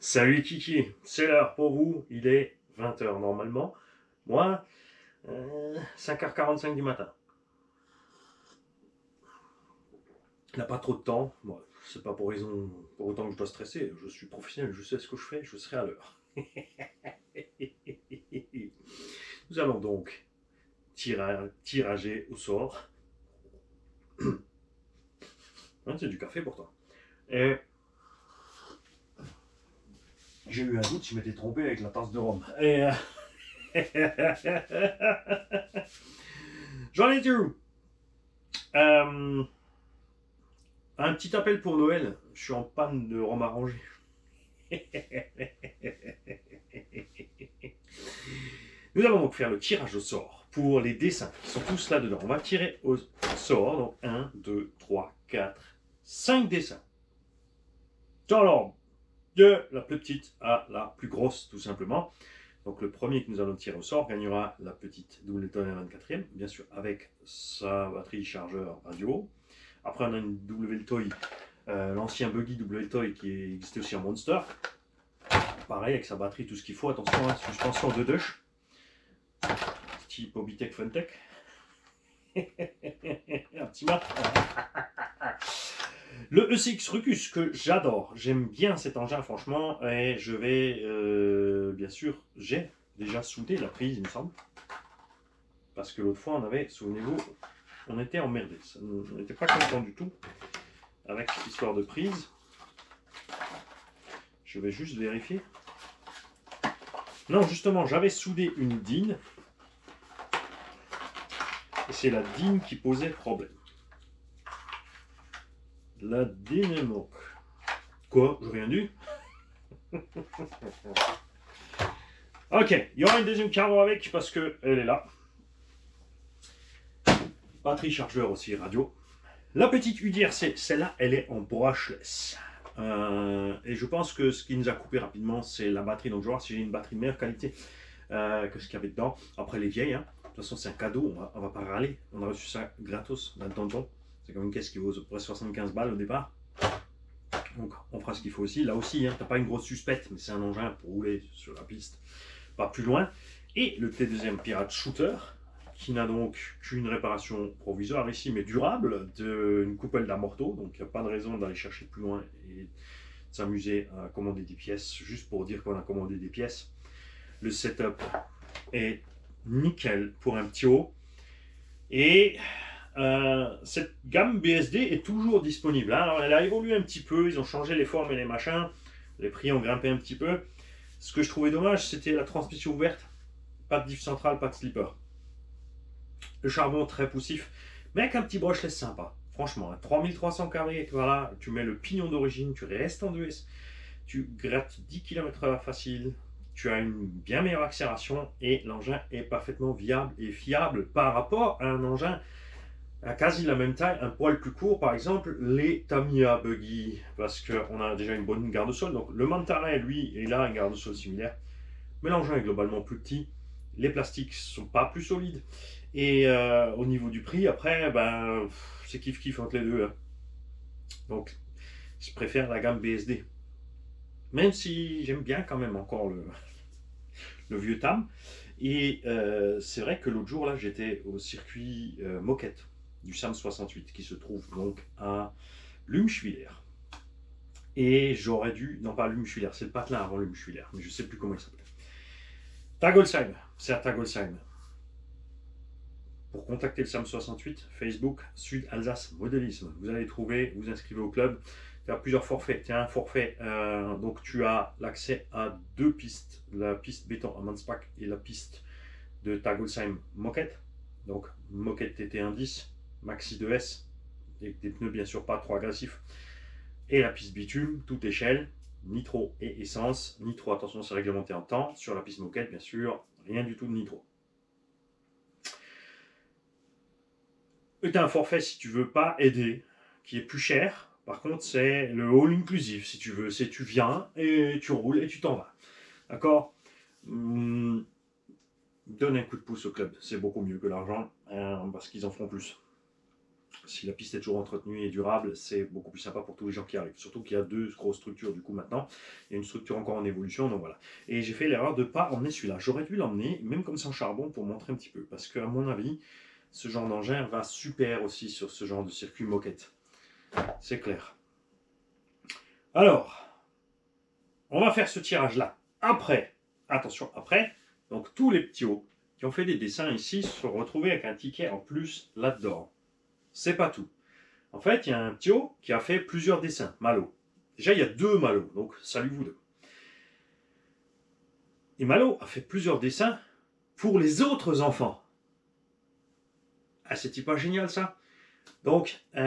Salut les Kiki, c'est l'heure pour vous, il est 20h normalement. Moi, 5h45 du matin. Il n'a pas trop de temps, moi, c'est pas pour autant que je dois stresser, je suis professionnel, je sais ce que je fais, je serai à l'heure. Nous allons donc tirager au sort. C'est du café pourtant. Et j'ai eu un doute, je m'étais trompé avec la tasse de rhum. Et j'en ai dit où un petit appel pour Noël. Je suis en panne de rhum arrangé. Nous allons donc faire le tirage au sort pour les dessins qui sont tous là-dedans. On va tirer au sort. Donc 1, 2, 3, 4, 5 dessins. Dans l'ordre de la plus petite à la plus grosse, tout simplement. Donc le premier que nous allons tirer au sort gagnera la petite Doubleton R24e, bien sûr avec sa batterie chargeur radio. Après on a une WLTOY, l'ancien buggy WLTOY qui existait aussi en Monster. Pareil avec sa batterie, tout ce qu'il faut. Attention, hein, suspension de Dush. Type Hobbytech Funtech. Un petit mat. Le ECX Rucus que j'adore. J'aime bien cet engin franchement. Et je vais, bien sûr, j'ai déjà soudé la prise il me semble. Parce que l'autre fois on avait, souvenez-vous, on était emmerdé. On n'était pas content du tout avec cette histoire de prise. Je vais juste vérifier. Non, justement, j'avais soudé une DIN. Et c'est la DIN qui posait problème. La DIN manque. Quoi? J'ai rien dit. Ok, il y aura une deuxième carreau avec parce qu'elle est là. Batterie chargeur aussi radio. La petite UDRC, celle-là, elle est en brushless. Et je pense que ce qui nous a coupé rapidement, c'est la batterie. Donc je vais voir si j'ai une batterie de meilleure qualité que ce qu'il y avait dedans. Après les vieilles, hein. De toute façon c'est un cadeau, on va pas râler. On a reçu ça gratos dans le tonton. C'est comme une caisse qui vaut à peu près 75 balles au départ. Donc on fera ce qu'il faut aussi. Là aussi, hein, t'as pas une grosse suspecte, mais c'est un engin pour rouler sur la piste, pas plus loin. Et le T2M Pirate Shooter, qui n'a donc qu'une réparation provisoire ici, mais durable, d'une coupelle d'amorto. Donc il n'y a pas de raison d'aller chercher plus loin et de s'amuser à commander des pièces, juste pour dire qu'on a commandé des pièces. Le setup est nickel pour un petit haut. Et cette gamme BSD est toujours disponible. Hein. Alors elle a évolué un petit peu, ils ont changé les formes et les machins, les prix ont grimpé un petit peu. Ce que je trouvais dommage, c'était la transmission ouverte. Pas de diff central, pas de slipper. Le charbon très poussif, mais avec un petit brushless sympa. Franchement, 3300 carrés, voilà, tu mets le pignon d'origine, tu restes en 2S, tu grattes 10 km/h facile, tu as une bien meilleure accélération et l'engin est parfaitement viable et fiable par rapport à un engin à quasi la même taille, un poil plus court, par exemple les Tamiya Buggy, parce qu'on a déjà une bonne garde-sol. Donc le Mantaray, lui, il a une garde-sol similaire, mais l'engin est globalement plus petit. Les plastiques sont pas plus solides. Et au niveau du prix, après, ben, c'est kiff-kiff entre les deux. Hein. Donc, je préfère la gamme BSD. Même si j'aime bien quand même encore le vieux Tam. Et c'est vrai que l'autre jour, là, j'étais au circuit Moquette du SAM 68, qui se trouve donc à Lumschwiller. Et j'aurais dû, non pas Lumschwiller, c'est le patelin avant Lumschwiller, mais je sais plus comment il s'appelle. Tagolsheim, c'est à Tagolsheim. Pour contacter le SAM 68, Facebook, Sud Alsace Modélisme. Vous allez trouver, vous inscrivez au club. Tu as plusieurs forfaits. Tu as un forfait, donc tu as l'accès à deux pistes. La piste béton à Mansbach et la piste de Tagolsheim Moquette. Donc Moquette TT 1.10, Maxi 2S, des pneus bien sûr pas trop agressifs. Et la piste bitume, toute échelle, nitro et essence. Nitro, attention, c'est réglementé en temps. Sur la piste Moquette, bien sûr, rien du tout de nitro. Tu as un forfait si tu veux pas aider, qui est plus cher. Par contre, c'est le all inclusive si tu veux. C'est tu viens et tu roules et tu t'en vas. D'accord. Donne un coup de pouce au club. C'est beaucoup mieux que l'argent parce qu'ils en feront plus. si la piste est toujours entretenue et durable, c'est beaucoup plus sympa pour tous les gens qui arrivent. Surtout qu'il y a 2 grosses structures du coup maintenant. Il y a une structure encore en évolution, donc voilà. Et j'ai fait l'erreur de ne pas emmener celui-là. J'aurais dû l'emmener, même comme sans charbon, pour montrer un petit peu. Parce qu'à mon avis, ce genre d'engin va super aussi sur ce genre de circuit moquette. C'est clair. Alors, on va faire ce tirage-là. Après, attention, après, donc tous les petits hauts qui ont fait des dessins ici se sont retrouvés avec un ticket en plus là-dedans. C'est pas tout. En fait, il y a un petit haut qui a fait plusieurs dessins, Malo. Déjà, il y a 2 Malo, donc salut vous deux. Et Malo a fait plusieurs dessins pour les autres enfants. Ah, c'est pas génial ça? Donc, on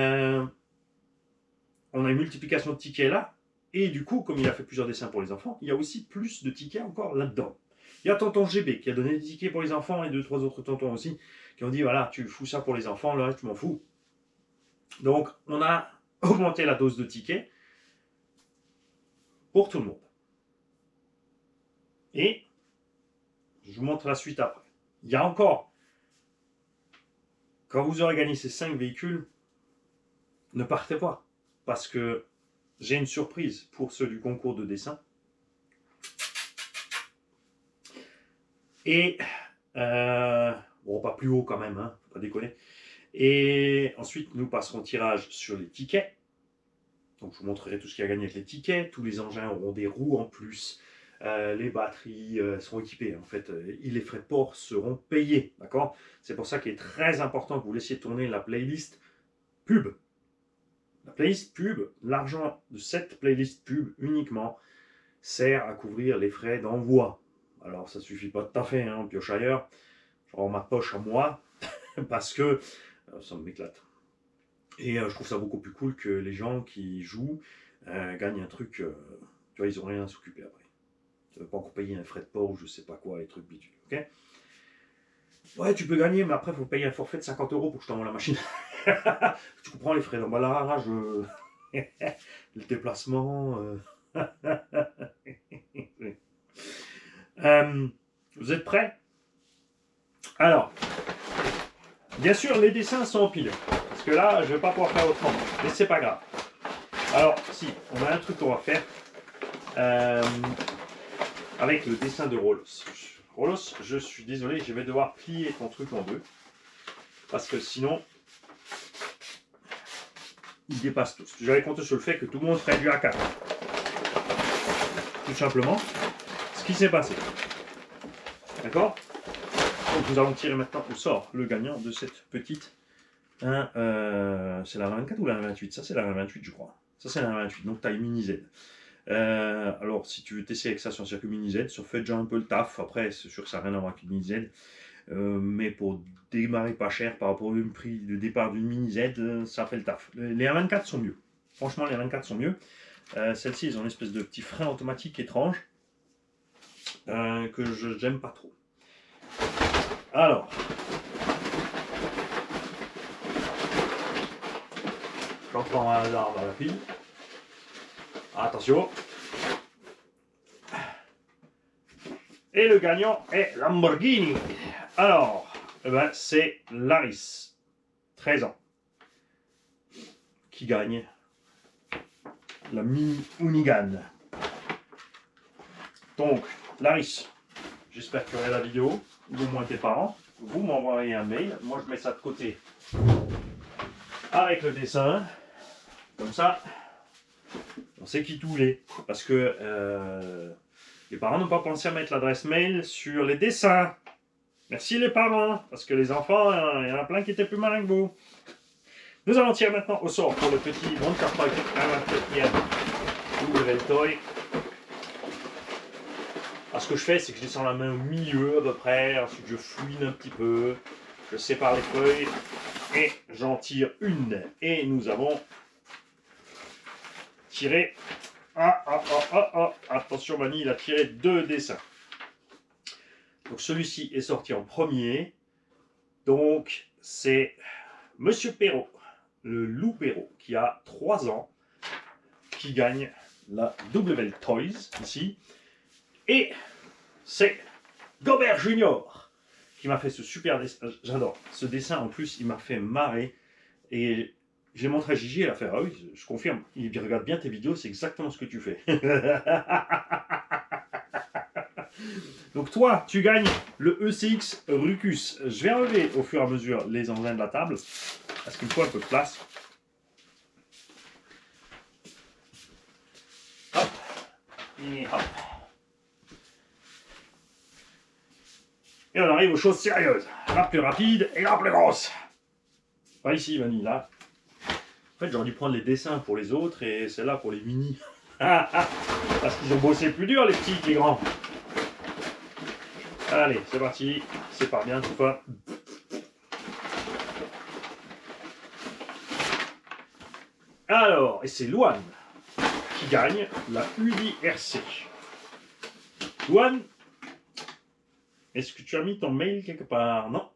a une multiplication de tickets là, et du coup, comme il a fait plusieurs dessins pour les enfants, il y a aussi plus de tickets encore là-dedans. Il y a tonton GB qui a donné des tickets pour les enfants, et 2-3 autres tontons aussi, qui ont dit, voilà, tu fous ça pour les enfants, le reste, tu m'en fous. Donc, on a augmenté la dose de tickets pour tout le monde. Et je vous montre la suite après. Il y a encore, quand vous aurez gagné ces 5 véhicules, ne partez pas, parce que j'ai une surprise pour ceux du concours de dessin. Et, bon, pas plus haut quand même, hein, faut pas déconner. Et ensuite, nous passerons au tirage sur les tickets. Donc, je vous montrerai tout ce qui a gagné avec les tickets. Tous les engins auront des roues en plus. Les batteries seront équipées. En fait, les frais de port seront payés. D'accord? C'est pour ça qu'il est très important que vous laissiez tourner la playlist pub. La playlist pub, l'argent de cette playlist pub uniquement sert à couvrir les frais d'envoi. Alors, ça ne suffit pas tout à fait, hein, on pioche ailleurs. Genre ma poche à moi, parce que ça m'éclate. Et je trouve ça beaucoup plus cool que les gens qui jouent gagnent un truc, tu vois, ils n'ont rien à s'occuper après. Tu ne veux pas encore payer un frais de port ou je sais pas quoi, les trucs bidules, ok? Ouais, tu peux gagner, mais après, il faut payer un forfait de 50 € pour que je t'envoie la machine. Tu comprends les frais d'emballage, le déplacement. Vous êtes prêts? Alors, bien sûr, les dessins sont empilés. Parce que là, je ne vais pas pouvoir faire autrement. Mais c'est pas grave. Alors, si, on a un truc qu'on va faire avec le dessin de Rolos. Rolos, je suis désolé, je vais devoir plier ton truc en 2. Parce que sinon, il dépasse tous. J'avais compté sur le fait que tout le monde ferait du A4. Tout simplement, ce qui s'est passé. D'accord? Donc nous allons tirer maintenant au sort le gagnant de cette petite. C'est la 24 ou la 28? Ça c'est la 28 je crois. Ça c'est la 28, donc taille mini Z. Alors si tu veux tester avec ça sur un circuit mini Z, ça fait déjà un peu le taf. Après c'est sûr que ça n'a rien à voir avec une mini Z. Mais pour démarrer pas cher par rapport au prix de départ d'une mini Z, ça fait le taf. Les 24 sont mieux. Franchement les 24 sont mieux. Celles-ci ils ont une espèce de petit frein automatique étrange que je n'aime pas trop. Alors, j'en prends un hasard dans la pile. Attention. Et le gagnant est Lamborghini. Alors, eh ben, c'est Laris, 13 ans, qui gagne la Mini Hoonigan. Donc, Laris, j'espère que tu auras la vidéo, ou au moins tes parents. Vous m'envoyez un mail, moi je mets ça de côté avec le dessin. Comme ça, on sait qui tout l'est. Parce que les parents n'ont pas pensé à mettre l'adresse mail sur les dessins. Merci les parents, parce que les enfants, il y en a plein qui étaient plus malins que vous. Nous allons tirer maintenant au sort pour le petit Monster Truck 1/24e Double Toy. Alors, ce que je fais, c'est que je descends la main au milieu à peu près, ensuite je fouine un petit peu, je sépare les feuilles et j'en tire une. Et nous avons tiré. Attention Mani, il a tiré 2 dessins. Donc celui-ci est sorti en premier. Donc c'est Monsieur Perrault, le loup Perrault, qui a 3 ans, qui gagne la Double Toys ici. Et c'est Gobert Junior qui m'a fait ce super dessin. J'adore. Ce dessin en plus, il m'a fait marrer. Et J'ai montré à Gigi, elle a fait, ah oui, je confirme, il regarde bien tes vidéos, c'est exactement ce que tu fais. Donc toi, tu gagnes le ECX Rucus. Je vais enlever au fur et à mesure les engins de la table, parce qu'il me faut un peu de place. Hop, et hop. Et on arrive aux choses sérieuses. La plus rapide et la plus grosse. Pas ici, Vanille, là. En fait, j'aurais dû prendre les dessins pour les autres et celle-là pour les mini. Parce qu'ils ont bossé plus dur, les petits que les grands. Allez, c'est parti. C'est pas bien, tout ça. Alors, et c'est Luan qui gagne la UDRC. Luan, est-ce que tu as mis ton mail quelque part? Non.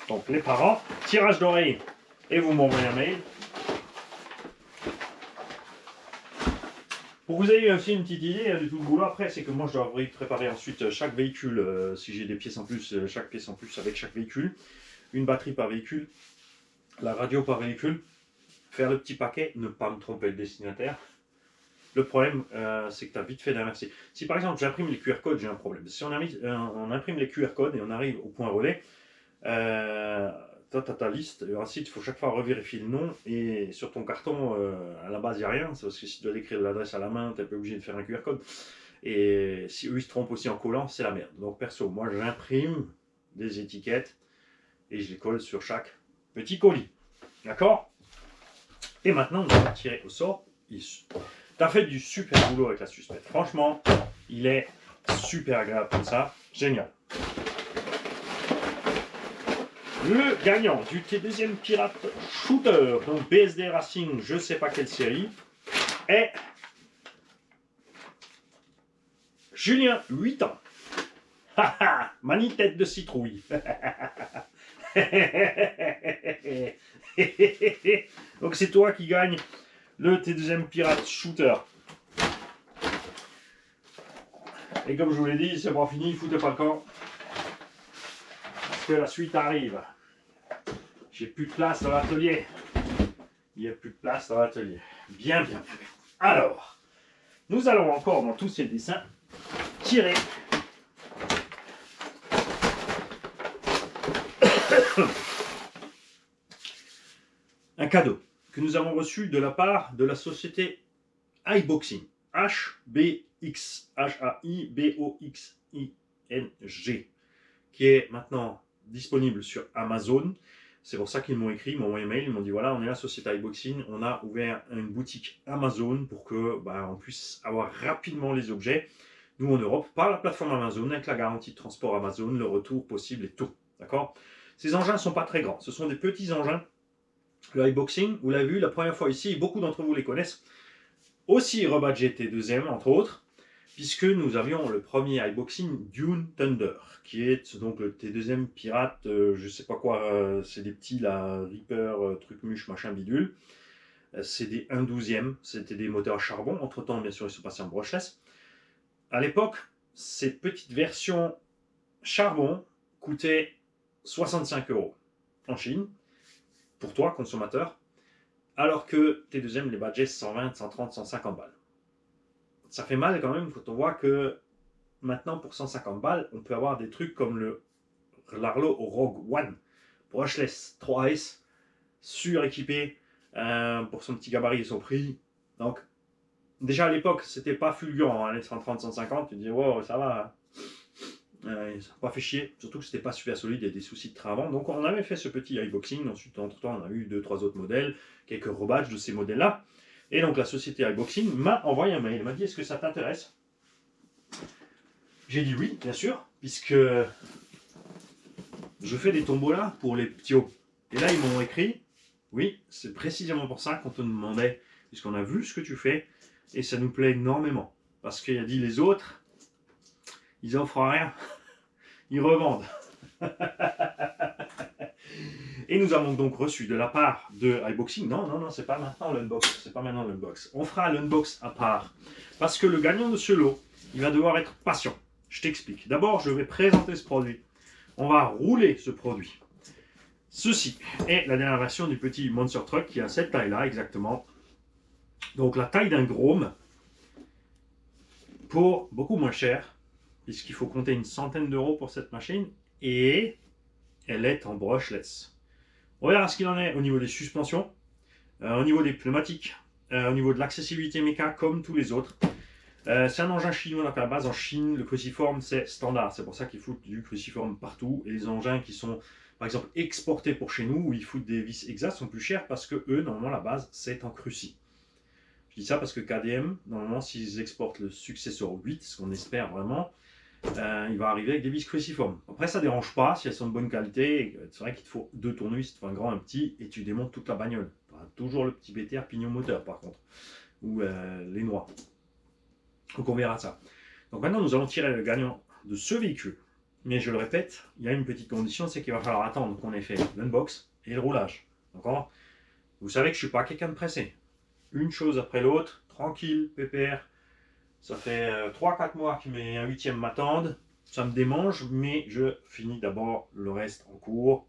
Donc, les parents, tirage d'oreille. Et vous m'envoyez un mail. Pour que vous ayez aussi une petite idée de tout le boulot après, c'est que moi je dois préparer ensuite chaque véhicule, si j'ai des pièces en plus, chaque pièce en plus avec chaque véhicule, une batterie par véhicule, la radio par véhicule, faire le petit paquet, ne pas me tromper le destinataire. Le problème, c'est que tu as vite fait d'inverser. Si par exemple j'imprime les QR codes, j'ai un problème. Si on imprime les QR codes et on arrive au point relais, toi, tu as ta liste, ensuite il faut chaque fois revérifier le nom, et sur ton carton, à la base, il n'y a rien, c'est parce que si tu dois écrire l'adresse à la main, tu n'es pas obligé de faire un QR code. Et si eux ils se trompent aussi en collant, c'est la merde. Donc perso, moi j'imprime des étiquettes et je les colle sur chaque petit colis. D'accord? Et maintenant, on va tirer au sort. Tu as fait du super boulot avec la suspecte. Franchement, il est super agréable comme ça. Génial. Le gagnant du T2e Pirate Shooter, donc BSD Racing, je ne sais pas quelle série, est Julien, 8 ans. Haha, mani tête de citrouille. Donc c'est toi qui gagne le T2e Pirate Shooter. Et comme je vous l'ai dit, c'est pas fini, foutez pas le camp. Parce que la suite arrive. J'ai plus de place dans l'atelier. Il n'y a plus de place dans l'atelier. Bien, bien, bien. Alors, nous allons encore dans tous ces dessins tirer un cadeau que nous avons reçu de la part de la société iBoxing. H-B-X-H-A-I-B-O-X-I-N-G, qui est maintenant disponible sur Amazon. C'est pour ça qu'ils m'ont écrit, ils m'ont envoyé un mail, ils m'ont dit voilà, on est la société iBoxing, on a ouvert une boutique Amazon pour que on puisse avoir rapidement les objets, nous en Europe, par la plateforme Amazon, avec la garantie de transport Amazon, le retour possible et tout. D'accord? Ces engins ne sont pas très grands, ce sont des petits engins. Le iBoxing, vous l'avez vu la première fois ici, et beaucoup d'entre vous les connaissent. Aussi rebadgé T2M, entre autres, puisque nous avions le premier iBoxing Dune Thunder, qui est donc le T2M Pirate, je sais pas quoi, c'est des petits là, Reaper, truc muche, machin bidule. C'est des 1/12e, c'était des moteurs à charbon. Entre temps, bien sûr, ils sont passés en brushless. À l'époque, ces petites versions charbon coûtaient 65 € en Chine, pour toi, consommateur, alors que T2M les badgeait 120, 130, 150 balles. Ça fait mal quand même quand on voit que maintenant, pour 150 balles, on peut avoir des trucs comme l'Arlo Rogue One, brushless 3S, suréquipé, pour son petit gabarit et son prix. Donc, déjà à l'époque, c'était pas fulgurant, hein, les 130, 150, tu te dis, wow, ça va. Ça n'a pas fait chier, surtout que c'était pas super solide, il y a des soucis de train avant. Donc on avait fait ce petit iBoxing, ensuite entre temps on a eu 2-3 autres modèles, quelques rebadges de ces modèles là. Et donc la société iBoxing m'a envoyé un mail, elle m'a dit est-ce que ça t'intéresse? J'ai dit oui, bien sûr, puisque je fais des tombolas pour les petits hauts. Et là ils m'ont écrit, oui, c'est précisément pour ça qu'on te demandait, puisqu'on a vu ce que tu fais, et ça nous plaît énormément. Parce qu'il a dit les autres, ils offrent rien, ils revendent. Et nous avons donc reçu de la part de iBoxing, non, c'est pas maintenant l'unbox, c'est pas maintenant l'unbox. On fera l'unbox à part, parce que le gagnant de ce lot, il va devoir être patient. Je t'explique. D'abord, je vais présenter ce produit. On va rouler ce produit. Ceci est la dernière version du petit Monster Truck qui a cette taille-là exactement. Donc la taille d'un Grom pour beaucoup moins cher, puisqu'il faut compter une centaine d'euros pour cette machine, et elle est en brushless. On verra ce qu'il en est au niveau des suspensions, au niveau des pneumatiques, au niveau de l'accessibilité méca comme tous les autres. C'est un engin chinois, donc à la base en Chine, le cruciforme c'est standard, c'est pour ça qu'ils foutent du cruciforme partout, et les engins qui sont par exemple exportés pour chez nous, où ils foutent des vis exactes, sont plus chers parce que eux, normalement, la base c'est en cruci. Je dis ça parce que KDM, normalement, s'ils exportent le Successor 8, ce qu'on espère vraiment, il va arriver avec des vis cruciformes. Après, ça ne dérange pas si elles sont de bonne qualité. C'est vrai qu'il te faut 2 tournevis, un grand, un petit, et tu démontes toute la bagnole. Tu auras toujours le petit BTR pignon moteur, par contre, ou les noix. Donc, on verra ça. Donc, maintenant, nous allons tirer le gagnant de ce véhicule. Mais je le répète, il y a une petite condition, c'est qu'il va falloir attendre qu'on ait fait l'unbox et le roulage. D'accord ? Vous savez que je ne suis pas quelqu'un de pressé. Une chose après l'autre, tranquille, pépère. Ça fait 3-4 mois que mes 8e m'attendent. Ça me démange, mais je finis d'abord le reste en cours.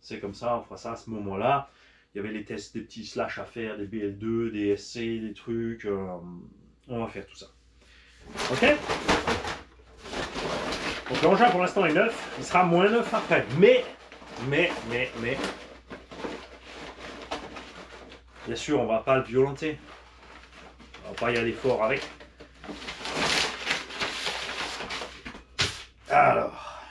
C'est comme ça, on fera ça à ce moment-là. Il y avait les tests des petits slash à faire, des BL2, des SC, des trucs. On va faire tout ça. Ok ? Donc l'engin pour l'instant est neuf. Il sera moins neuf après. Mais. Bien sûr, on va pas le violenter. On va pas y aller fort avec. Alors.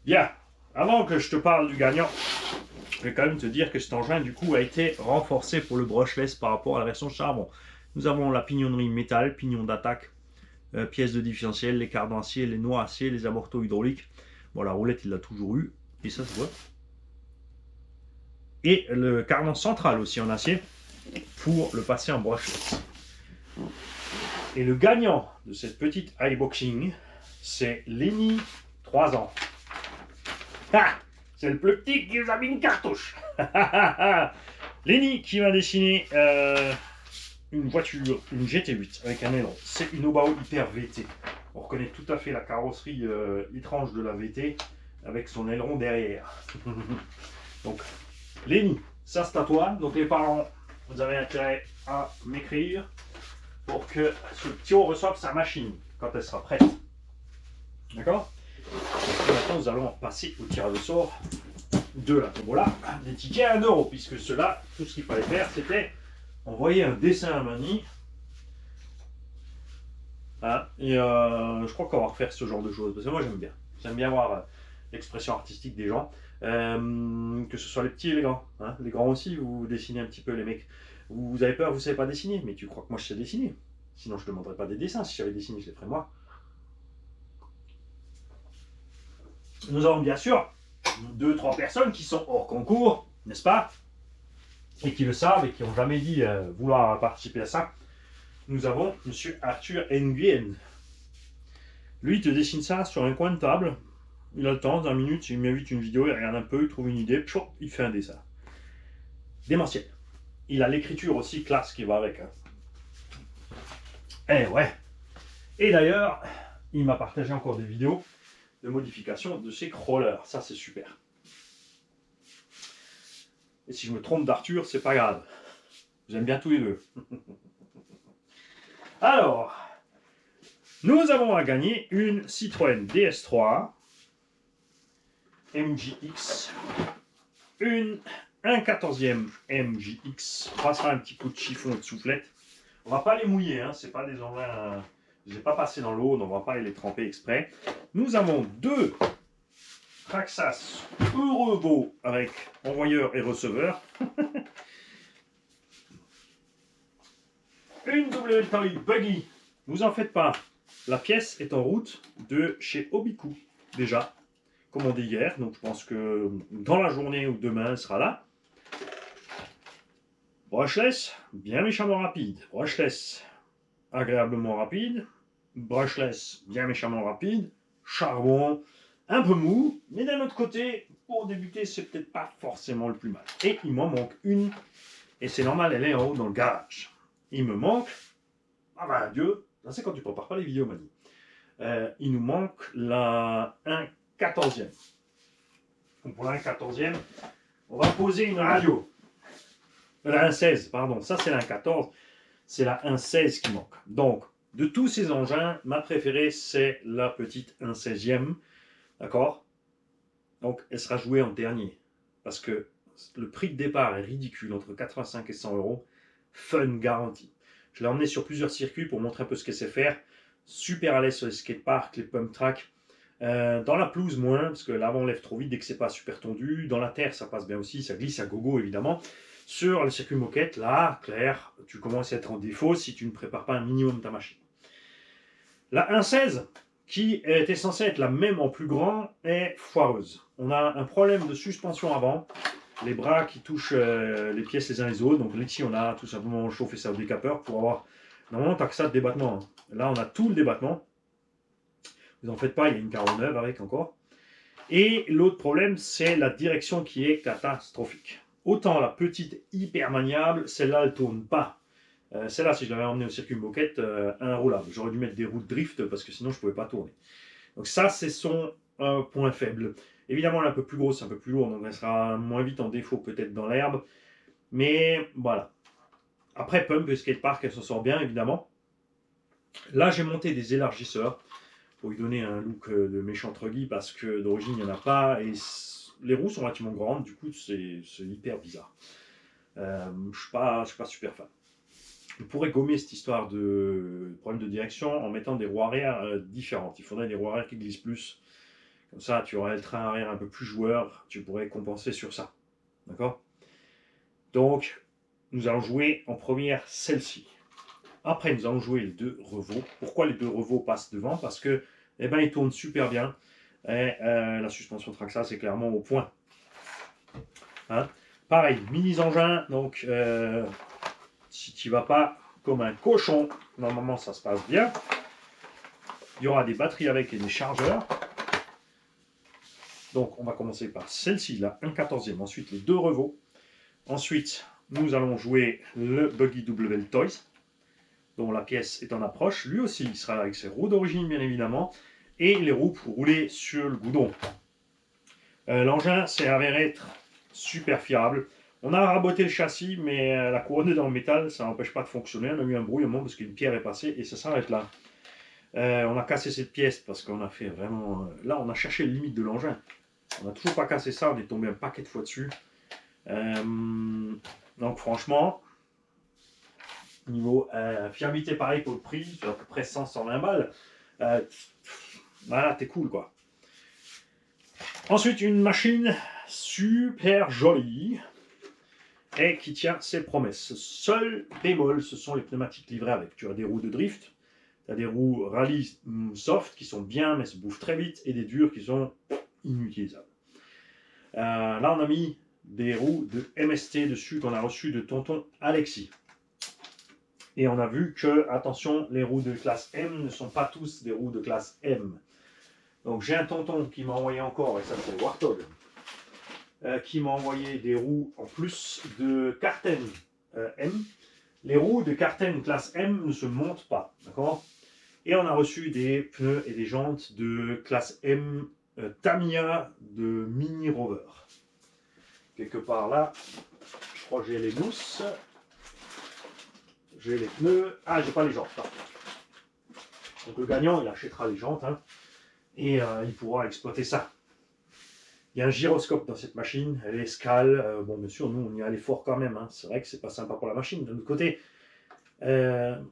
Bien. Avant que je te parle du gagnant, je vais quand même te dire que cet engin, du coup, a été renforcé pour le brushless par rapport à la version charbon. Nous avons la pignonnerie métal, pignon d'attaque, pièces de différentiel, les cardans acier, les noix acier, les amortos hydrauliques. Bon, la roulette, il l'a toujours eu, et ça se voit. Et le cardan central aussi en acier pour le passer en brushless. Et le gagnant de cette petite iBoxing, c'est Lenny, 3 ans. Ah, c'est le plus petit qui nous a mis une cartouche. Lenny qui m'a dessiné une voiture, une GT8 avec un aileron. C'est une Obao Hyper VT. On reconnaît tout à fait la carrosserie étrange de la VT avec son aileron derrière. Donc, Lenny, ça c'est à toi. Donc les parents, vous avez intérêt à m'écrire pour que ce petit haut reçoive sa machine quand elle sera prête. D'accord ? Et maintenant, nous allons passer au tirage au sort de la tombola des tickets à 1 euro, puisque cela, tout ce qu'il fallait faire, c'était envoyer un dessin à Mani. Hein, et je crois qu'on va refaire ce genre de choses, parce que moi j'aime bien. J'aime bien voir l'expression artistique des gens, que ce soit les petits et les grands. Hein. Les grands aussi, vous dessinez un petit peu les mecs. Vous avez peur, vous ne savez pas dessiner, mais tu crois que moi je sais dessiner. Sinon je ne te demanderais pas des dessins, si j'avais dessiné, je les ferais moi. Nous avons bien sûr 2-3 personnes qui sont hors concours, n'est-ce pas? Et qui le savent et qui n'ont jamais dit vouloir participer à ça. Nous avons M. Arthur Nguyen. Lui, il te dessine ça sur un coin de table. Il a le temps, 20 minutes, il m'invite une vidéo, il regarde un peu, il trouve une idée, il fait un dessin. Démentiel. Il a l'écriture aussi classe qui va avec. Hein. Eh ouais. Et d'ailleurs, il m'a partagé encore des vidéos de modification de ses crawlers. Ça, c'est super. Et si je me trompe d'Arthur, c'est pas grave. J'aime bien tous les deux. Alors, nous avons à gagner une Citroën DS3 MJX, un 14e MJX. On passera un petit coup de chiffon et de soufflette. On va pas les mouiller, hein, c'est pas des engins. Je ne les ai pas passés dans l'eau, on ne va pas les tremper exprès. Nous avons 2 Traxxas Eurobot avec envoyeur et receveur. Une WToy Buggy. Vous en faites pas. La pièce est en route de chez Obiku. Déjà, commandée hier. Donc je pense que dans la journée ou demain, elle sera là. Brushless, bien méchamment rapide. Brushless, agréablement rapide. Brushless, bien méchamment rapide. Charbon, un peu mou. Mais d'un autre côté, pour débuter, c'est peut-être pas forcément le plus mal. Et il m'en manque une. Et c'est normal, elle est en haut dans le garage. Il me manque. Ah ben Dieu, c'est quand tu prépares pas les vidéos, Mani. il nous manque la 1/14e. Donc pour la 1/14e, on va poser une radio. La 1/16, pardon, ça c'est la 1/14, c'est la 1/16 qui manque. Donc, de tous ces engins, ma préférée c'est la petite 1/16e, d'accord? Donc, elle sera jouée en dernier, parce que le prix de départ est ridicule, entre 85 et 100 euros, fun garanti. Je l'ai emmené sur plusieurs circuits pour montrer un peu ce qu'elle sait faire, super à l'aise sur les skateparks, les pump tracks. Dans la pelouse, moins, parce que l'avant lève trop vite dès que c'est pas super tendu. Dans la terre, ça passe bien aussi, ça glisse à gogo évidemment. Sur le circuit moquette, là, clair, tu commences à être en défaut si tu ne prépares pas un minimum ta machine. La 1/16, qui était censée être la même en plus grand, est foireuse. On a un problème de suspension avant, les bras qui touchent les pièces les uns les autres. Donc ici, on a tout simplement chauffé ça au décapeur pour avoir. Normalement, t'as que ça de débattement. Hein. Là, on a tout le débattement. Vous en faites pas, il y a une carreau neuve avec encore. Et l'autre problème, c'est la direction qui est catastrophique. Autant la petite hyper maniable, celle-là, elle tourne pas. Celle-là, si je l'avais emmenée au circuit moquette, inroulable. J'aurais dû mettre des roues de drift parce que sinon, je ne pouvais pas tourner. Donc ça, c'est son point faible. Évidemment, elle est un peu plus grosse, un peu plus lourde, donc elle sera moins vite en défaut peut-être dans l'herbe. Mais voilà. Après, pump et skatepark, elle s'en sort bien, évidemment. Là, j'ai monté des élargisseurs pour lui donner un look de méchant truggy parce que d'origine, il n'y en a pas. Et les roues sont relativement grandes, du coup, c'est hyper bizarre. Je ne suis pas super fan. On pourrait gommer cette histoire de problème de direction en mettant des roues arrière différentes. Il faudrait des roues arrière qui glissent plus. Comme ça, tu aurais le train arrière un peu plus joueur. Tu pourrais compenser sur ça. D'accord? Donc, nous allons jouer en première celle-ci. Après, nous allons jouer les deux reveaux. Pourquoi les deux reveaux passent devant? Parce que, eh ben, ils tournent super bien. Et la suspension Traxxas est clairement au point. Hein? Pareil, mini-engin. Donc, si tu vas pas comme un cochon, normalement ça se passe bien. Il y aura des batteries avec et des chargeurs. Donc on va commencer par celle-ci, la 1/14e. Ensuite les deux reveaux. Ensuite nous allons jouer le Buggy WL Toys, dont la pièce est en approche. Lui aussi il sera avec ses roues d'origine bien évidemment. Et les roues pour rouler sur le goudron. L'engin s'est avéré être super fiable. On a raboté le châssis, mais la couronne est dans le métal, ça n'empêche pas de fonctionner. On a eu un brouillement parce qu'une pierre est passée et ça s'arrête là. On a cassé cette pièce parce qu'on a fait vraiment... Là, on a cherché les limites de l'engin. On n'a toujours pas cassé ça, on est tombé un paquet de fois dessus. Donc franchement, niveau fiabilité pareil pour le prix, c'est à peu près 100-120 balles. Voilà, t'es cool quoi. Ensuite, une machine super jolie et qui tient ses promesses. Seul bémol, ce sont les pneumatiques livrées avec. Tu as des roues de drift, tu as des roues rallye soft qui sont bien mais se bouffent très vite et des dures qui sont inutilisables. Là, on a mis des roues de MST dessus qu'on a reçues de tonton Alexis. Et on a vu que, attention, les roues de classe M ne sont pas tous des roues de classe M. Donc j'ai un tonton qui m'a envoyé encore, et ça c'est Warthog, qui m'a envoyé des roues en plus de Carten M. Les roues de Carten classe M ne se montent pas, d'accord? Et on a reçu des pneus et des jantes de classe M Tamiya de Mini Rover. Quelque part là, je crois que j'ai les mousses. J'ai les pneus. Ah, j'ai pas les jantes. Donc le gagnant, il achètera les jantes hein, et il pourra exploiter ça. Il y a un gyroscope dans cette machine, elle escale. Bon, bien sûr, nous, on y allait fort quand même. Hein. C'est vrai que c'est pas sympa pour la machine. D'un autre côté, le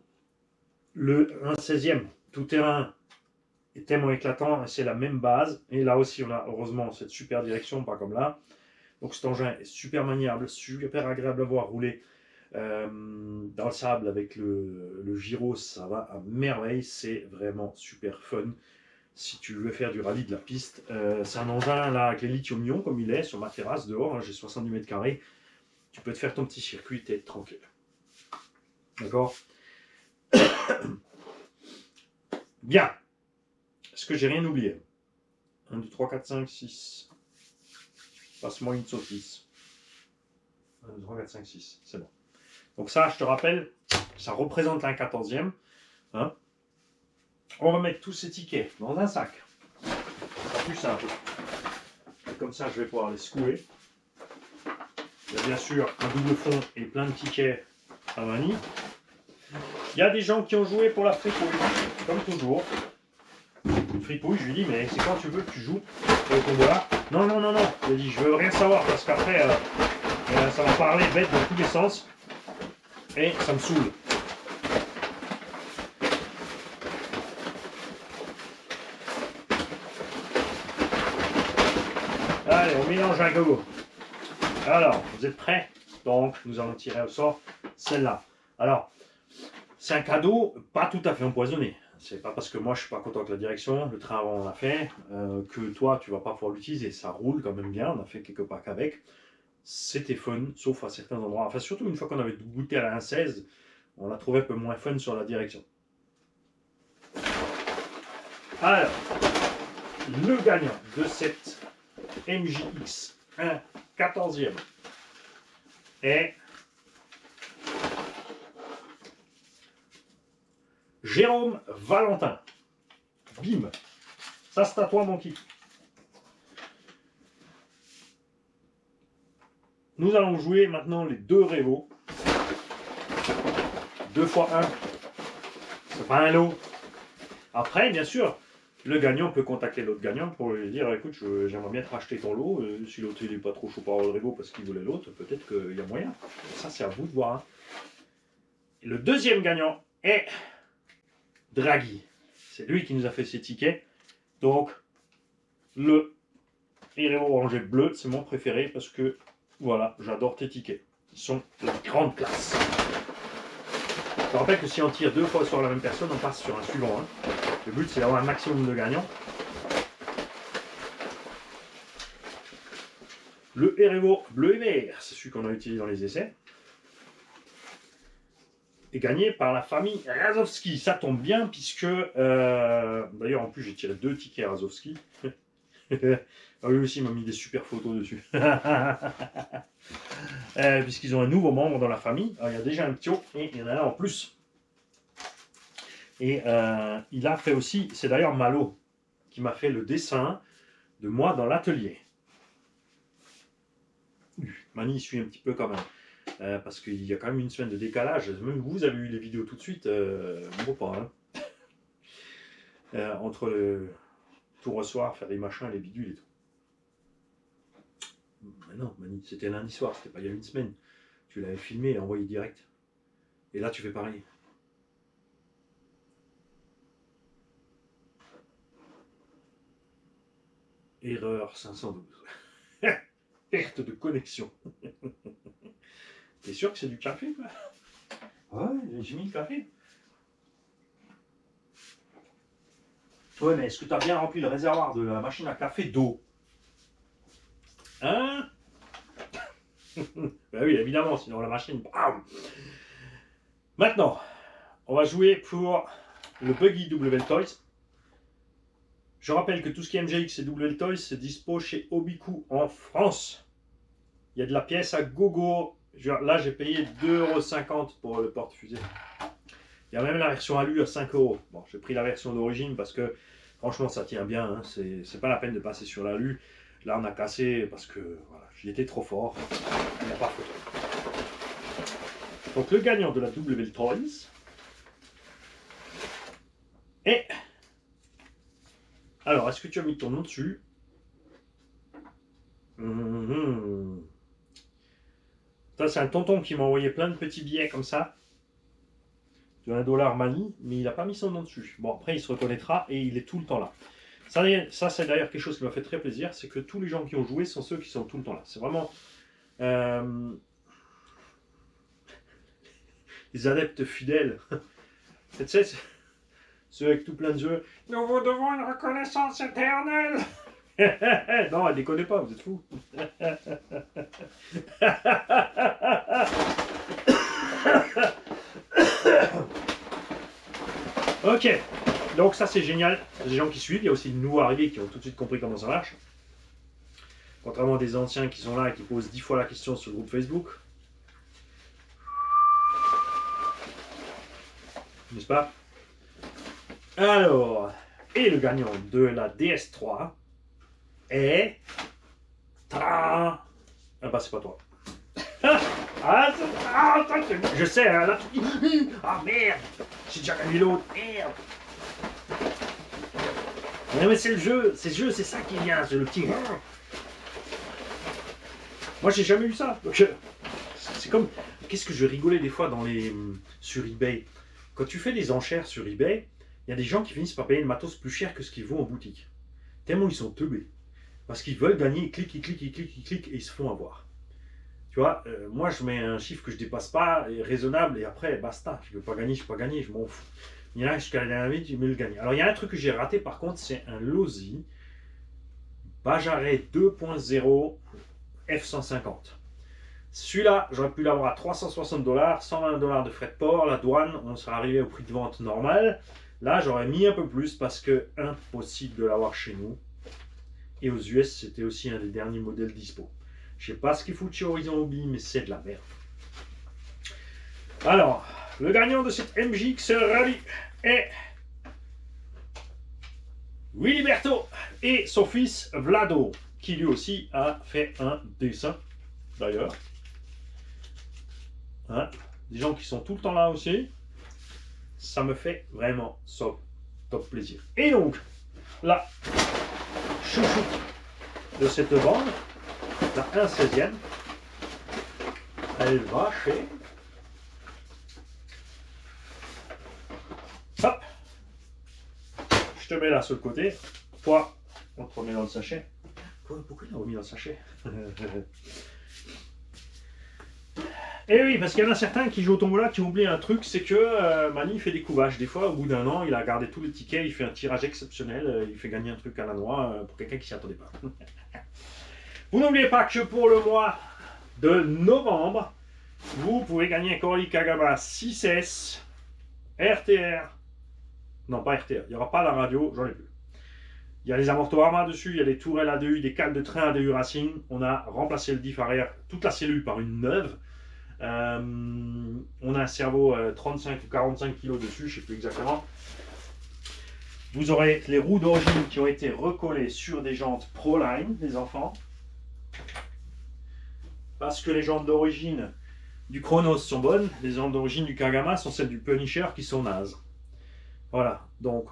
1/16e tout-terrain est tellement éclatant, c'est la même base. Et là aussi, on a heureusement cette super direction, pas comme là. Donc cet engin est super maniable, super agréable à voir rouler dans le sable avec le gyro, ça va à merveille. C'est vraiment super fun. Si tu veux faire du rallye de la piste, c'est un engin là avec les lithium-ion comme il est sur ma terrasse dehors, hein, j'ai 70 mètres carrés, tu peux te faire ton petit circuit, t'es tranquille. D'accord. Bien. Est-ce que j'ai rien oublié? 1, 2, 3, 4, 5, 6. Passe-moi une saucisse. 1, 2, 3, 4, 5, 6. C'est bon. Donc ça, je te rappelle, ça représente un 14e. Hein. On va mettre tous ces tickets dans un sac. C'est plus simple. Et comme ça, je vais pouvoir les secouer. Il y a bien sûr un double fond et plein de tickets à vanille. Il y a des gens qui ont joué pour la fripouille, comme toujours. Fripouille, je lui dis, mais c'est quand tu veux que tu joues au tombola. Non, non, non, non. Il a dit, je veux rien savoir parce qu'après, ça va parler bête dans tous les sens. Et ça me saoule. Allez, on mélange un go. Alors, vous êtes prêts? Donc, nous allons tirer au sort celle-là. Alors, c'est un cadeau pas tout à fait empoisonné. C'est pas parce que moi je suis pas content avec la direction, le train on l'a fait, que toi tu vas pas pouvoir l'utiliser. Ça roule quand même bien, on a fait quelques packs avec. C'était fun, sauf à certains endroits. Enfin, surtout une fois qu'on avait goûté à la 1.16, on l'a trouvé un peu moins fun sur la direction. Alors, le gagnant de cette MJX 1 14e est Jérôme Valentin. Bim. Ça, c'est à toi, mon kit. Nous allons jouer maintenant les deux Revo. 2 x 1. C'est pas un lot. Après, bien sûr, le gagnant peut contacter l'autre gagnant pour lui dire écoute, j'aimerais bien te racheter ton lot. Si l'autre il n'est pas trop chaud par le Revo parce qu'il voulait l'autre, peut-être qu'il y a moyen. Ça, c'est à vous de voir. Hein. Et le deuxième gagnant est Draghi. C'est lui qui nous a fait ces tickets. Donc, le Revo orangé bleu, c'est mon préféré parce que, voilà, j'adore tes tickets. Ils sont de grande classe. Je rappelle que si on tire 2 fois sur la même personne, on passe sur un suivant. Hein. Le but, c'est d'avoir un maximum de gagnants. Le Revo bleu et vert, c'est celui qu'on a utilisé dans les essais. Est gagné par la famille Razowski. Ça tombe bien puisque, d'ailleurs en plus j'ai tiré 2 tickets Razowski. Ah, lui aussi m'a mis des super photos dessus. Puisqu'ils ont un nouveau membre dans la famille. Alors, il y a déjà un Ptio et il y en a un en plus. Et il a fait aussi, c'est d'ailleurs Malo qui m'a fait le dessin de moi dans l'atelier. Mani suit un petit peu quand même. Parce qu'il y a quand même une semaine de décalage. Même vous avez eu les vidéos tout de suite. Bon, pas. Hein. Entre tout recevoir, faire des machins, les bidules et tout. Mais non, Mani, c'était lundi soir, c'était pas il y a une semaine. Tu l'avais filmé et envoyé direct. Et là, tu fais pareil. Erreur 512. Perte de connexion. T'es sûr que c'est du café, quoi? Ouais, j'ai mis le café. Ouais, mais est-ce que tu as bien rempli le réservoir de la machine à café d'eau? Hein? Ben oui, évidemment, sinon la machine... Bam. Maintenant, on va jouer pour le Buggy WL Toys. Je rappelle que tout ce qui est MJX et WL Toys, c'est dispo chez Obiku en France. Il y a de la pièce à gogo. Là, j'ai payé 2,50 € pour le porte-fusée. Il y a même la version alu à 5 €. Bon, j'ai pris la version d'origine parce que franchement, ça tient bien. Hein. C'est pas la peine de passer sur l'alu. Là, on a cassé parce que voilà, j'y étais trop fort. Il n'y a pas photo. Donc, le gagnant de la WL Toys est... Alors, est-ce que tu as mis ton nom dessus? Ça, c'est un tonton qui m'a envoyé plein de petits billets comme ça. De 1 $ Mani, mais il n'a pas mis son nom dessus. Bon, après, il se reconnaîtra et il est tout le temps là. Ça c'est d'ailleurs quelque chose qui m'a fait très plaisir, c'est que tous les gens qui ont joué sont ceux qui sont tout le temps là. C'est vraiment... les adeptes fidèles. Tu sais, ceux avec tout plein de yeux. Nous vous devons une reconnaissance éternelle. Non, elle déconne pas, vous êtes fous. Ok, donc ça c'est génial. Il y a des gens qui suivent, il y a aussi de nouveaux arrivés qui ont tout de suite compris comment ça marche. Contrairement à des anciens qui sont là et qui posent 10 fois la question sur le groupe Facebook. N'est-ce pas? Alors, et le gagnant de la DS3 est... Ah bah c'est pas toi. Je sais, hein, là tu dis... Ah merde, j'ai déjà gagné l'autre, merde. Non mais c'est le jeu, c'est ça qui vient, c'est le petit... Moi j'ai jamais eu ça, donc c'est comme... Qu'est-ce que je rigolais des fois sur eBay. Quand tu fais des enchères sur eBay, il y a des gens qui finissent par payer le matos plus cher que ce qu'ils vaut en boutique. Tellement ils sont teubés. Parce qu'ils veulent gagner, ils cliquent, et ils se font avoir. Tu vois, moi je mets un chiffre que je dépasse pas, et raisonnable, et après basta. Je ne veux pas gagner, je m'en fous. Il y en a jusqu'à la dernière minute, je vais le gagner. Alors il y a un truc que j'ai raté par contre, c'est un Lozi Bajaret 2.0 F150. Celui-là, j'aurais pu l'avoir à 360 $, 120 $ de frais de port, la douane, on serait arrivé au prix de vente normal. Là, j'aurais mis un peu plus parce que impossible de l'avoir chez nous. Et aux US, c'était aussi un des derniers modèles dispo. Je sais pas ce qu'il fout chez Horizon Hobby, mais c'est de la merde. Alors, le gagnant de cette MJX Rally est Willy Berto et son fils Vlado, qui lui aussi a fait un dessin, d'ailleurs. Hein, des gens qui sont tout le temps là aussi. Ça me fait vraiment top plaisir. Et donc, la chouchoute de cette bande, la 1/16e, elle va chez... Hop, je te mets là sur le côté. Toi, on te remet dans le sachet. Pourquoi il l'a remis dans le sachet? Et oui, parce qu'il y en a certains qui jouent au tombola qui ont oublié un truc, c'est que Mani fait des couvages. Des fois, au bout d'un an, il a gardé tous les tickets, il fait un tirage exceptionnel, il fait gagner un truc à la noix pour quelqu'un qui s'y attendait pas. Vous n'oubliez pas que pour le mois de novembre, vous pouvez gagner un Corelli Kagama 6S, RTR. Non, pas RTR, il n'y aura pas la radio, j'en ai plus. Il y a les amortoirs dessus, il y a les tourelles ADU, des cales de train ADU Racing. On a remplacé le diff arrière, toute la cellule par une neuve. On a un cerveau 35 ou 45 kg dessus, je ne sais plus exactement. Vous aurez les roues d'origine qui ont été recollées sur des jantes Proline, les enfants. Parce que les jantes d'origine du Chronos sont bonnes, les jantes d'origine du Kagama sont celles du Punisher qui sont nazes. Voilà, donc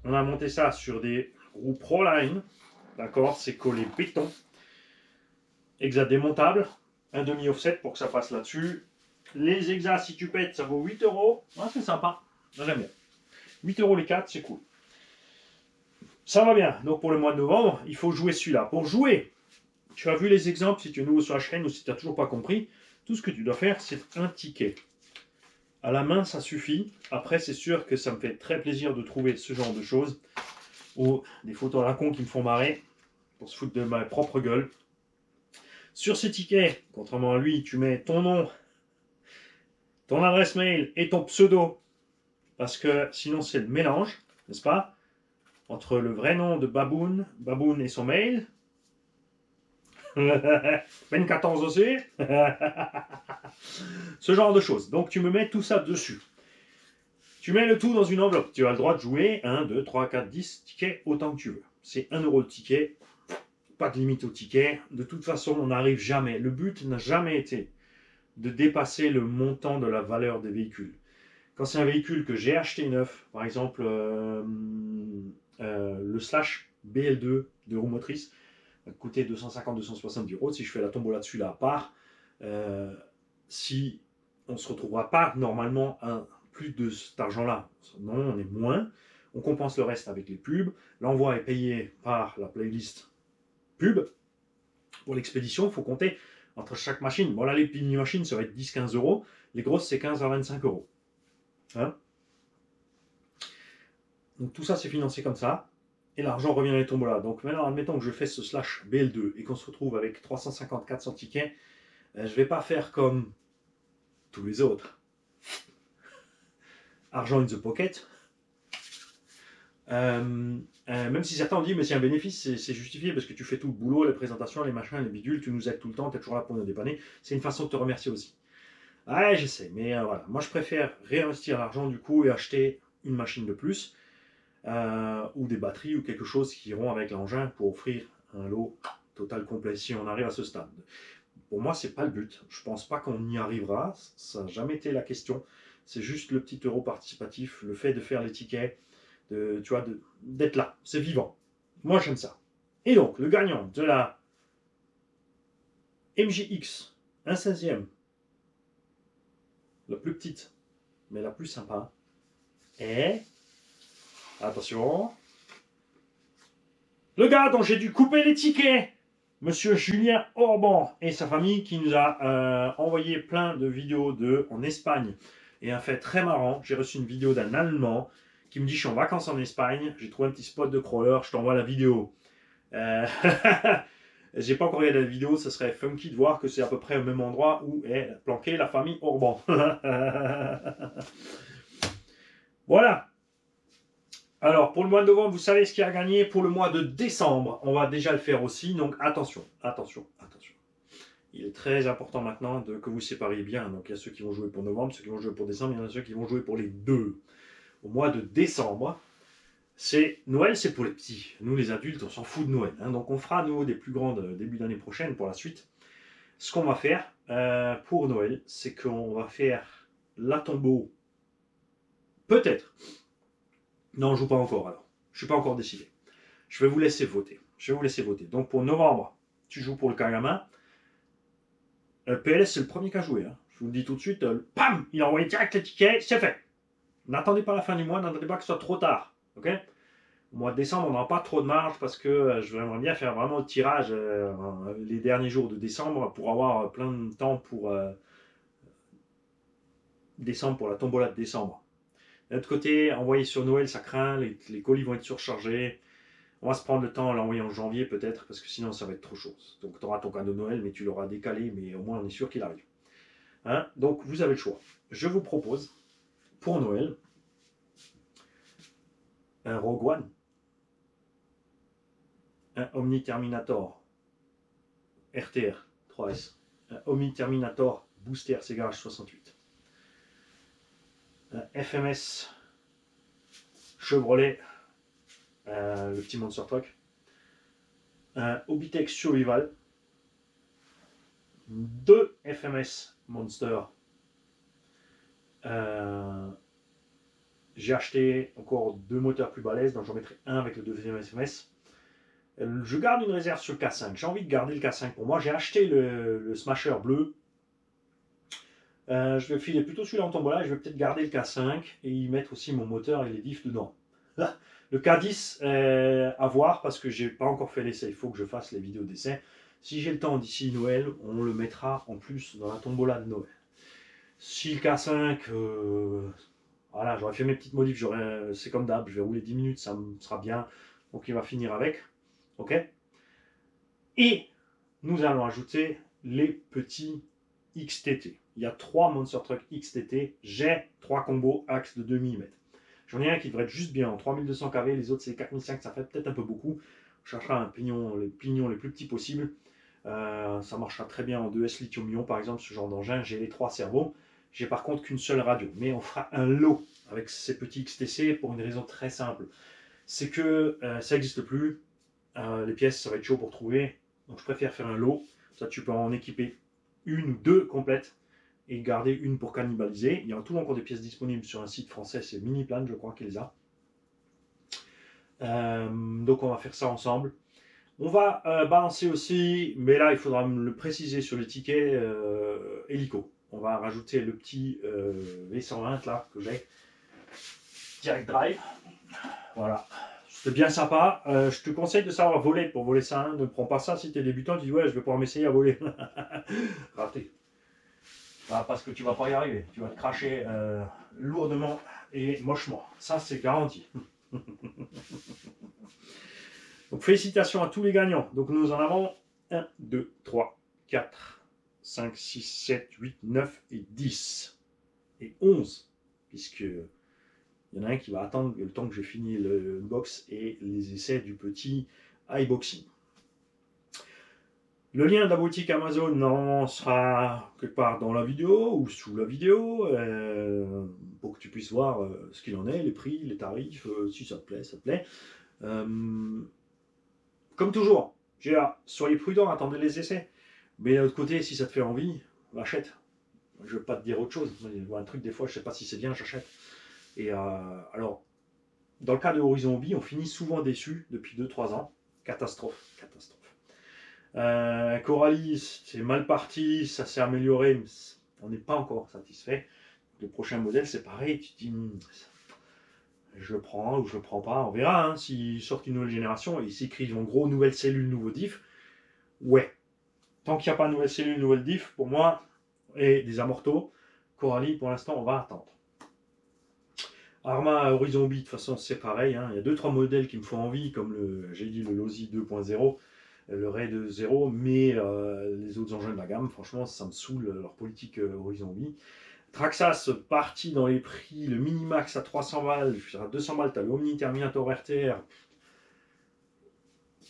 on a monté ça sur des roues Proline, d'accord, c'est collé béton, exa démontable, un demi-offset pour que ça passe là-dessus. Les exas, si tu pètes, ça vaut 8 €. Ah, c'est sympa, j'aime bien. 8 € les 4, c'est cool. Ça va bien. Donc pour le mois de novembre, il faut jouer celui-là. Pour jouer, tu as vu les exemples, si tu es nouveau sur la chaîne ou si tu n'as toujours pas compris, tout ce que tu dois faire, c'est un ticket. À la main, ça suffit. Après, c'est sûr que ça me fait très plaisir de trouver ce genre de choses. Ou des photos à la con qui me font marrer pour se foutre de ma propre gueule. Sur ces tickets, contrairement à lui, tu mets ton nom, ton adresse mail et ton pseudo. Parce que sinon, c'est le mélange, n'est-ce pas? Entre le vrai nom de Baboon et son mail. Ben 14 aussi. Ce genre de choses. Donc tu me mets tout ça dessus. Tu mets le tout dans une enveloppe. Tu as le droit de jouer 1, 2, 3, 4, 10 tickets autant que tu veux. C'est 1 € le ticket. Pas de limite au ticket. De toute façon, on n'arrive jamais. Le but n'a jamais été de dépasser le montant de la valeur des véhicules. Quand c'est un véhicule que j'ai acheté neuf, par exemple le Slash BL2 de roue motrice, va coûter 250-270 €. Si je fais la tombola dessus là à part, si on ne se retrouvera pas normalement à plus de cet argent-là, non, on est moins, on compense le reste avec les pubs, l'envoi est payé par la playlist pub. Pour l'expédition, il faut compter entre chaque machine. Bon là, les mini-machines, ça va être 10-15 €, les grosses, c'est 15 à 25 €. Hein? Donc tout ça, c'est financé comme ça. Et l'argent revient dans les tombolas. Donc maintenant, admettons que je fais ce slash BL2 et qu'on se retrouve avec 350-400 tickets, je ne vais pas faire comme tous les autres. Argent in the pocket. Même si certains ont dit, mais c'est un bénéfice, c'est justifié parce que tu fais tout le boulot, les présentations, les machins, les bidules, tu nous aides tout le temps, tu es toujours là pour nous dépanner. C'est une façon de te remercier aussi. Ouais, je sais, mais voilà. Moi, je préfère réinvestir l'argent du coup et acheter une machine de plus. ou des batteries ou quelque chose qui iront avec l'engin pour offrir un lot total complet si on arrive à ce stade. Pour moi, c'est pas le but. Je pense pas qu'on y arrivera. Ça n'a jamais été la question. C'est juste le petit euro participatif, le fait de faire les tickets, tu vois, d'être là. C'est vivant. Moi, j'aime ça. Et donc, le gagnant de la MJX 1/16e, la plus petite, mais la plus sympa, est, attention, le gars dont j'ai dû couper les tickets, Monsieur Julien Orban et sa famille, qui nous a envoyé plein de vidéos en Espagne. Et un fait très marrant, j'ai reçu une vidéo d'un Allemand qui me dit: je suis en vacances en Espagne, j'ai trouvé un petit spot de crawler, je t'envoie la vidéo. J'ai pas encore regardé la vidéo, ce serait funky de voir que c'est à peu près au même endroit où est planquée la famille Orban. Voilà. Alors, pour le mois de novembre, vous savez ce qu'il y a à gagner. Pour le mois de décembre, on va déjà le faire aussi. Donc, attention, attention, attention. Il est très important maintenant que vous sépariez bien. Donc, il y a ceux qui vont jouer pour novembre, ceux qui vont jouer pour décembre, il y en a ceux qui vont jouer pour les deux. Au mois de décembre, Noël, c'est pour les petits. Nous, les adultes, on s'en fout de Noël. Hein. Donc, on fera, nous, des plus grandes début d'année prochaine pour la suite. Ce qu'on va faire pour Noël, c'est qu'on va faire la tombeau. Peut-être. Non, je ne joue pas encore alors. Je ne suis pas encore décidé. Je vais vous laisser voter. Donc pour novembre, tu joues pour le Kagama. PLS, c'est le premier qu'à jouer. Hein. Je vous le dis tout de suite. Pam, il a envoyé direct les tickets, c'est fait. N'attendez pas la fin du mois, n'attendez pas que ce soit trop tard. Ok. Au mois de décembre, on n'aura pas trop de marge parce que je voudrais bien faire vraiment le tirage les derniers jours de décembre pour avoir plein de temps pour décembre, pour la tombola de décembre. De l'autre côté, envoyer sur Noël, ça craint, les colis vont être surchargés. On va se prendre le temps à l'envoyer en janvier peut-être, parce que sinon ça va être trop chaud. Donc tu auras ton cadeau de Noël, mais tu l'auras décalé, mais au moins on est sûr qu'il arrive. Hein. Donc vous avez le choix. Je vous propose, pour Noël, un Rogue One, un Omni Terminator RTR 3S, un Omni Terminator Booster Segage 68, un FMS Chevrolet, le petit Monster Truck, un Obitech Survival, 2 FMS Monster. J'ai acheté encore 2 moteurs plus balèzes, donc j'en mettrai un avec le deuxième FMS. Je garde une réserve sur le K5. J'ai envie de garder le K5 pour moi. J'ai acheté le Smasher bleu. Je vais filer plutôt celui-là en tombola. Je vais peut-être garder le K5 et y mettre aussi mon moteur et les diffs dedans. Le K10, à voir parce que j'ai pas encore fait l'essai. Il faut que je fasse les vidéos d'essai. Si j'ai le temps d'ici Noël, on le mettra en plus dans la tombola de Noël. Si le K5, voilà, j'aurais fait mes petites modifs, c'est comme d'hab, je vais rouler 10 minutes, ça me sera bien. Donc il va finir avec. Ok. Et nous allons ajouter les petits XTT. Il y a 3 Monster Truck XTT. J'ai 3 combos axe de 2 mm. J'en ai un qui devrait être juste bien en 3200 kV, les autres c'est 4500, ça fait peut-être un peu beaucoup. On cherchera les pignons les plus petits possibles. Ça marchera très bien en 2S lithium-ion par exemple, ce genre d'engin. J'ai les 3 cerveaux. J'ai par contre qu'une seule radio. Mais on fera un lot avec ces petits XTC pour une raison très simple. C'est que ça n'existe plus. Les pièces, ça va être chaud pour trouver. Donc je préfère faire un lot. Ça, tu peux en équiper une ou deux complètes et garder une pour cannibaliser. Il y a tout encore des pièces disponibles sur un site français, c'est Miniplan, je crois qu'il les a. Donc on va faire ça ensemble. On va balancer aussi, mais là il faudra me le préciser sur les tickets hélico. On va rajouter le petit V120 là que j'ai. Direct drive. Voilà. C'est bien sympa. Je te conseille de savoir voler pour voler ça. Hein. Ne prends pas ça si tu es débutant. Tu dis ouais, je vais pouvoir m'essayer à voler. Raté. Ah, parce que tu vas pas y arriver. Tu vas te cracher lourdement et mochement. Ça, c'est garanti. Donc félicitations à tous les gagnants. Donc nous en avons 1, 2, 3, 4, 5, 6, 7, 8, 9 et 10. Et 11. Puisque il y en a un qui va attendre le temps que j'ai fini le box et les essais du petit iBoxing. Le lien de la boutique Amazon normalement sera quelque part dans la vidéo ou sous la vidéo pour que tu puisses voir ce qu'il en est, les prix, les tarifs, si ça te plaît, ça te plaît. Comme toujours, soyez prudents, attendez les essais. Mais d'un autre côté, si ça te fait envie, achète. Je ne vais pas te dire autre chose. Je vois un truc des fois, je ne sais pas si c'est bien, j'achète. Et alors, dans le cas de Horizon Hobby, on finit souvent déçu depuis 2-3 ans. Catastrophe, catastrophe. Coralie, c'est mal parti, ça s'est amélioré, mais on n'est pas encore satisfait. Le prochain modèle, c'est pareil, tu te dis, je le prends ou je le prends pas, on verra. Hein, s'ils sortent une nouvelle génération et ils s'écrivent en gros nouvelle cellule, nouveau diff, ouais. Tant qu'il n'y a pas de nouvelle cellule, nouvelle diff, pour moi, et des amortos, Coralie, pour l'instant, on va attendre. Arma Horizon Hobby, de toute façon, c'est pareil. Hein. Il y a 2-3 modèles qui me font envie, comme j'ai dit, le Lozi 2.0. Le Raid 0, mais les autres engins de la gamme, franchement, ça me saoule leur politique Horizon Hobby. Traxxas, parti dans les prix, le Minimax à 300 balles, à 200 balles, tu as le Omni Terminator RTR.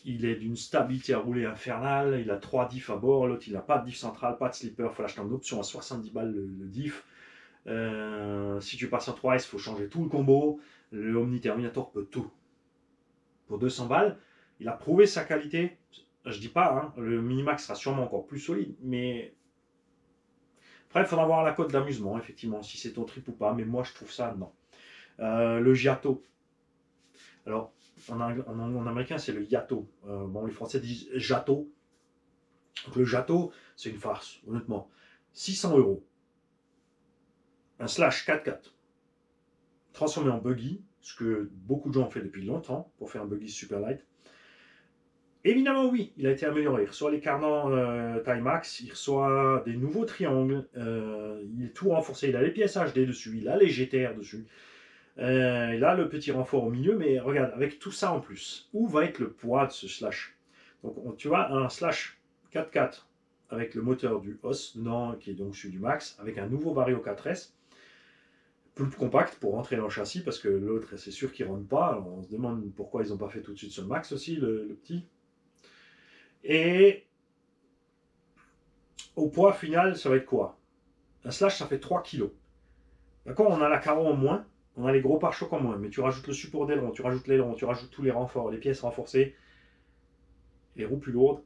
Il est d'une stabilité à rouler infernale, il a 3 diffs à bord, l'autre il n'a pas de diff central, pas de slipper, il faut l'acheter en option à 70 balles le diff. Si tu passes en 3S, il faut changer tout le combo. Le Omni Terminator peut tout. Pour 200 balles, il a prouvé sa qualité. Je dis pas, hein, le Minimax sera sûrement encore plus solide, mais après, il faudra voir la cote d'amusement, effectivement, si c'est ton trip ou pas, mais moi je trouve ça, non. Le Giato. Alors, en américain, c'est le Yato. Bon, les Français disent Jato. Donc, le Jato, c'est une farce, honnêtement. 600 €. Un slash 4x4. Transformé en buggy, ce que beaucoup de gens ont fait depuis longtemps pour faire un buggy super light. Évidemment, oui, il a été amélioré. Il reçoit les cardans taille max, il reçoit des nouveaux triangles, il est tout renforcé. Il a les pièces HD dessus, il a les GTR dessus, il a le petit renfort au milieu, mais regarde, avec tout ça en plus, où va être le poids de ce slash? Donc, tu vois, un slash 4x4 avec le moteur du OS dedans, qui est donc celui du Max, avec un nouveau Vario 4S, plus compact pour rentrer dans le châssis, parce que l'autre, c'est sûr qu'il ne rentre pas. Alors, on se demande pourquoi ils n'ont pas fait tout de suite sur le Max aussi, le petit. Et au poids final, ça va être quoi? Un slash, ça fait 3 kg. D'accord, on a la carreau en moins, on a les gros pare-chocs en moins, mais tu rajoutes le support d'aileron, tu rajoutes l'aileron, tu rajoutes tous les renforts, les pièces renforcées, les roues plus lourdes.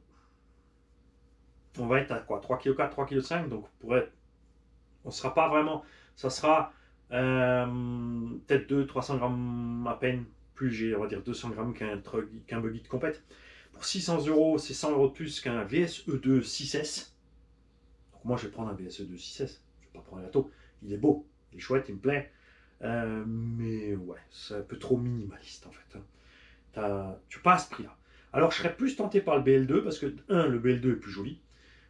On va être à quoi? 3 kg 4, 3 kg 5, donc on ne sera pas vraiment, ça sera peut-être 200-300 grammes à peine plus léger, on va dire 200 grammes qu'un buggy de compète. Pour 600 €, c'est 100 € de plus qu'un VSE2 6S. Donc moi, je vais prendre un VSE2 6S. Je ne vais pas prendre un Yato. Il est beau, il est chouette, il me plaît. Mais ouais, c'est un peu trop minimaliste en fait. Tu pas à ce prix-là. Alors, je serais plus tenté par le BL2 parce que, le BL2 est plus joli.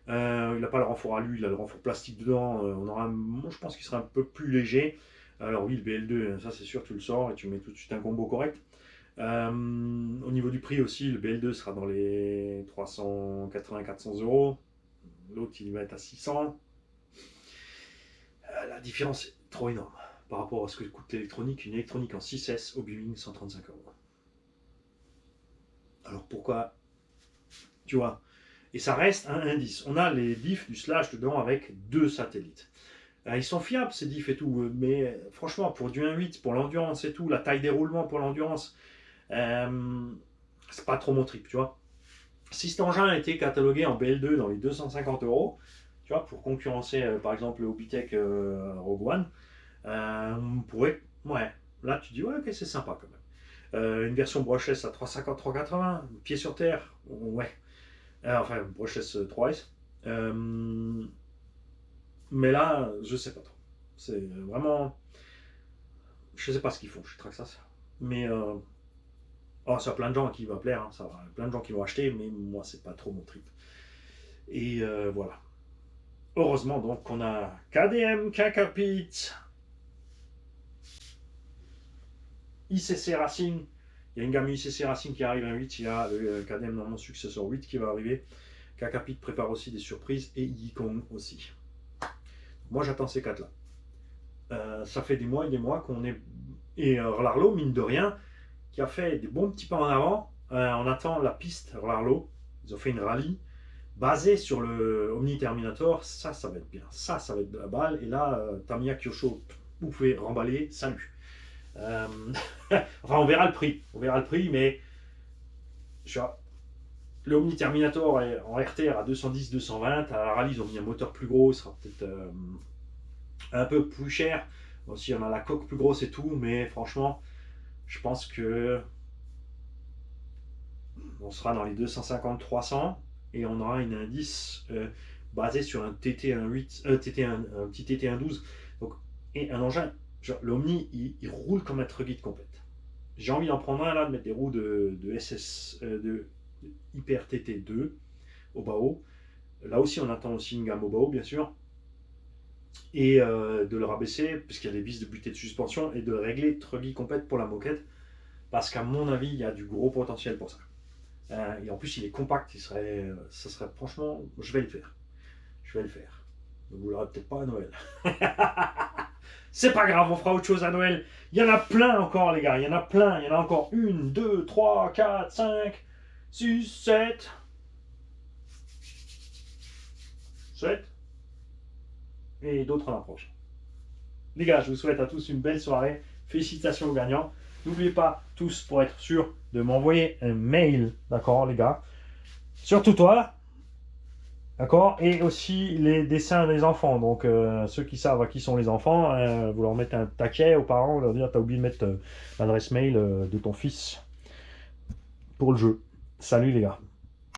Il n'a pas le renfort à lui, il a le renfort plastique dedans. Je pense qu'il sera un peu plus léger. Alors oui, le BL2, ça c'est sûr, tu le sors et tu mets tout de suite un combo correct. Au niveau du prix aussi, le BL2 sera dans les 380-400 €. L'autre, il va être à 600. La différence est trop énorme par rapport à ce que coûte l'électronique. Une électronique en 6S au Biming, 135 €. Alors pourquoi? Tu vois. Et ça reste un indice. On a les diffs du slash dedans avec 2 satellites. Ils sont fiables ces diffs et tout, mais franchement, pour du 1.8, pour l'endurance et tout, la taille des roulements pour l'endurance, c'est pas trop mon trip, tu vois. Si cet engin a été catalogué en BL2 dans les 250 €, tu vois, pour concurrencer par exemple le Hobbytech Rogue One, on pourrait, ouais, là tu dis ouais, ok, c'est sympa quand même. Une version brushless à 350-380, pied sur terre, ouais. Enfin, brushless 3S. Mais là, je sais pas trop. C'est vraiment, je sais pas ce qu'ils font chez Traxxas. Mais ça a plein de gens qui va plaire, hein, ça va, plein de gens qui vont acheter, mais moi c'est pas trop mon trip. Et voilà. Heureusement donc qu'on a KDM, Kakapit, ICC Racing. Il y a une gamme ICC Racing qui arrive à 8, il y a le KDM dans mon successeur 8 qui va arriver. Kakapit prépare aussi des surprises et Yikong aussi. Moi j'attends ces 4 là. Ça fait des mois et des mois qu'on est. Et Larlo, mine de rien, qui a fait des bons petits pas en avant. On attend la piste Larlo. Ils ont fait une rallye. basé sur le Omni Terminator, ça va être bien. Ça va être de la balle. Et là, Tamiya Kyosho, vous pouvez remballer, salut. Euh, enfin, on verra le prix. On verra le prix, mais le Omni Terminator est en RTR à 210-220. À la rallye, ils ont mis un moteur plus gros, il sera peut-être un peu plus cher. Aussi, on a la coque plus grosse et tout, mais franchement, je pense que on sera dans les 250-300 et on aura une indice basé sur un TT18, un petit TT12. Donc, et un engin, l'Omni, il roule comme un truggy de compète. J'ai envie d'en prendre un là, de mettre des roues de SS, de Hyper TT2 au bas-haut. Là aussi, on attend aussi une gamme au bas-haut, bien sûr. Et de le rabaisser, puisqu'il y a des vis de butée de suspension, et de régler truggy compète pour la moquette. Parce qu'à mon avis, il y a du gros potentiel pour ça. Et en plus, il est compact. Ça serait franchement, je vais le faire. Je vais le faire. Donc, vous l'aurez peut-être pas à Noël. C'est pas grave, on fera autre chose à Noël. Il y en a plein encore, les gars. Il y en a plein. Il y en a encore 1, 2, 3, 4, 5, 6, 7. 7. Et d'autres en approche. Les gars, je vous souhaite à tous une belle soirée. Félicitations aux gagnants. N'oubliez pas, tous, pour être sûr, de m'envoyer un mail. D'accord, les gars. Surtout toi. D'accord. Et aussi les dessins des enfants. Donc, ceux qui savent à qui sont les enfants, vous leur mettez un taquet aux parents, leur dire t'as oublié de mettre l'adresse mail de ton fils pour le jeu. Salut les gars.